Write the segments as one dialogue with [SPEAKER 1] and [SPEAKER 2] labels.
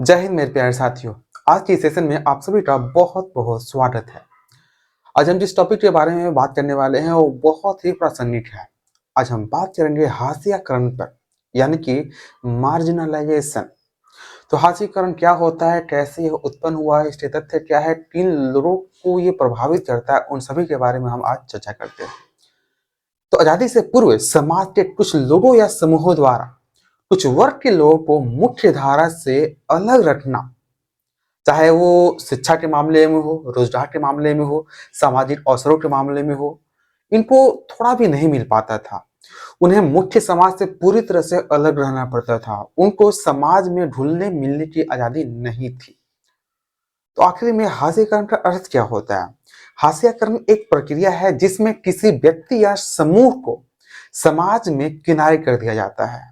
[SPEAKER 1] जय हिंद मेरे प्यारे साथियों। आज के सेशन में आप सभी का बहुत बहुत स्वागत है। आज हम जिस टॉपिक के बारे में बात करने वाले हैं वो बहुत ही प्रासंगिक है। आज हम बात करेंगे हाशियाकरण पर, यानी कि मार्जिनलाइजेशन। तो हाशियाकरण क्या होता है, कैसे यह उत्पन्न हुआ है, इसके तथ्य क्या है, किन लोगों को ये प्रभावित करता है, उन सभी के बारे में हम आज चर्चा करते हैं। तो आजादी से पूर्व समाज के कुछ लोगों या समूहों द्वारा कुछ वर्ग के लोगों को मुख्य धारा से अलग रखना, चाहे वो शिक्षा के मामले में हो, रोजगार के मामले में हो, सामाजिक अवसरों के मामले में हो, इनको थोड़ा भी नहीं मिल पाता था। उन्हें मुख्य समाज से पूरी तरह से अलग रहना पड़ता था। उनको समाज में घुलने मिलने की आजादी नहीं थी। तो आखिर में हाशियाकरण का अर्थ क्या होता है? हाशियाकरण एक प्रक्रिया है जिसमें किसी व्यक्ति या समूह को समाज में किनारे कर दिया जाता है।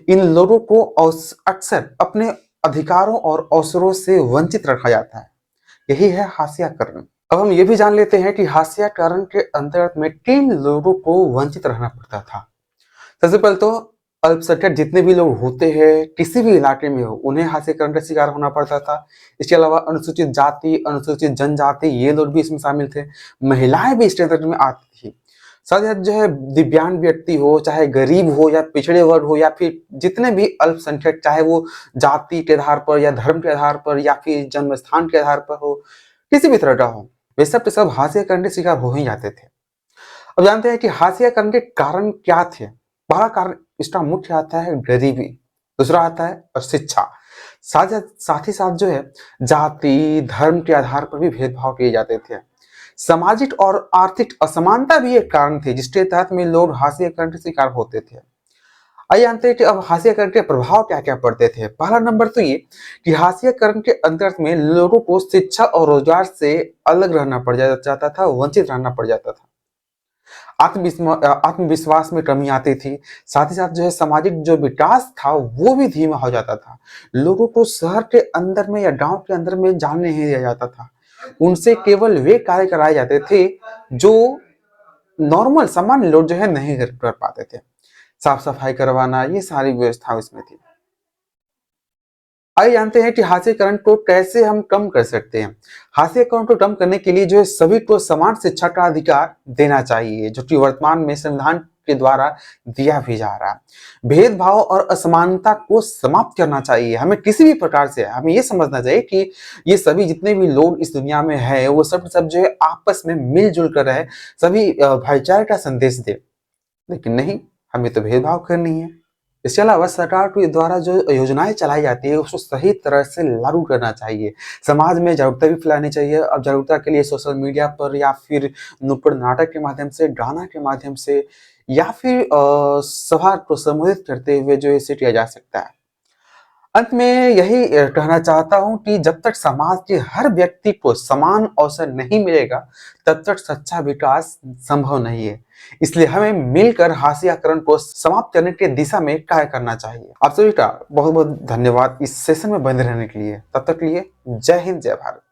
[SPEAKER 1] इन लोगों को अक्सर अपने अधिकारों और अवसरों से वंचित रखा जाता है। यही है हाशियाकरण। अब हम ये भी जान लेते हैं कि हाशियाकरण के अंतर्गत में किन लोगों को वंचित रहना पड़ता था। सबसे पहले तो अल्पसंख्यक जितने भी लोग होते हैं, किसी भी इलाके में हो, उन्हें हाशियाकरण का शिकार होना पड़ता था। इसके अलावा अनुसूचित जाति, अनुसूचित जनजाति, ये लोग भी इसमें शामिल थे। महिलाएं भी इसके अंतर्गत में आती थी। साथ ही साथ जो है दिव्यांग व्यक्ति हो, चाहे गरीब हो या पिछड़े वर्ग हो, या फिर जितने भी अल्पसंख्यक, चाहे वो जाति के आधार पर या धर्म के आधार पर या फिर जन्म स्थान के आधार पर हो, किसी भी तरह का हो, वे सब के सब हाशियाकरण के शिकार हो ही जाते थे। अब जानते हैं कि हाशियाकरण के कारण क्या थे। पहला कारण इसका मुख्य आता है गरीबी, दूसरा आता है अशिक्षा, साथ ही साथ जो है जाति धर्म के आधार पर भी भेदभाव किए जाते थे। सामाजिक और आर्थिक असमानता भी एक कारण थे जिसके तहत में लोग हाशियाकरण के शिकार होते थे। आइए जानते हैं कि अब हाशियाकरण के प्रभाव क्या क्या पड़ते थे। पहला नंबर तो ये कि हाशियाकरण के अंतर्गत में लोगों को शिक्षा और रोजगार से अलग रहना पड़ जाता था, वंचित रहना पड़ जाता था। आत्मविश्वास में कमी आती थी। साथ ही साथ जो है सामाजिक जो विकास था वो भी धीमा हो जाता था। लोगों को शहर के अंदर में या गांव के अंदर में जाने नहीं दिया जाता था। उनसे केवल वे कार्य कराए जाते थे जो नॉर्मल सामान्य लोग जो है नहीं कर पाते थे। साफ सफाई करवाना, ये सारी व्यवस्था उसमें थी। आइए जानते हैं कि हाशियाकरण को कैसे हम कम कर सकते हैं। हाशियाकरण को कम करने के लिए जो है सभी को समान शिक्षा का अधिकार देना चाहिए, जो कि वर्तमान में संविधान के द्वारा दिया भी जा रहा है। भेदभाव और असमानता को समाप्त करना चाहिए। हमें किसी भी प्रकार से हमें ये समझना चाहिए कि ये सभी जितने भी लोग इस दुनिया में है वो सब जो है आपस में मिलजुल कर रहे, सभी भाईचारे का संदेश दे। लेकिन नहीं, हमें तो भेदभाव करनी है। इसके अलावा सरकार के द्वारा जो योजनाएं चलाई जाती है उसको सही तरह से लागू करना चाहिए। समाज में जागरूकता भी फैलानी चाहिए। अब जागरूकता के लिए सोशल मीडिया पर या फिर नुक्कड़ नाटक के माध्यम से, गाना के माध्यम से, या फिर सभा को संबोधित करते हुए जो इसे किया जा सकता है। अंत में यही कहना चाहता हूं कि जब तक समाज के हर व्यक्ति को समान अवसर नहीं मिलेगा तब तक सच्चा विकास संभव नहीं है। इसलिए हमें मिलकर हाशियाकरण को समाप्त करने की दिशा में कार्य करना चाहिए। आप सभी का बहुत बहुत धन्यवाद इस सेशन में बने रहने के लिए। तब तक के लिए जय हिंद, जय भारत।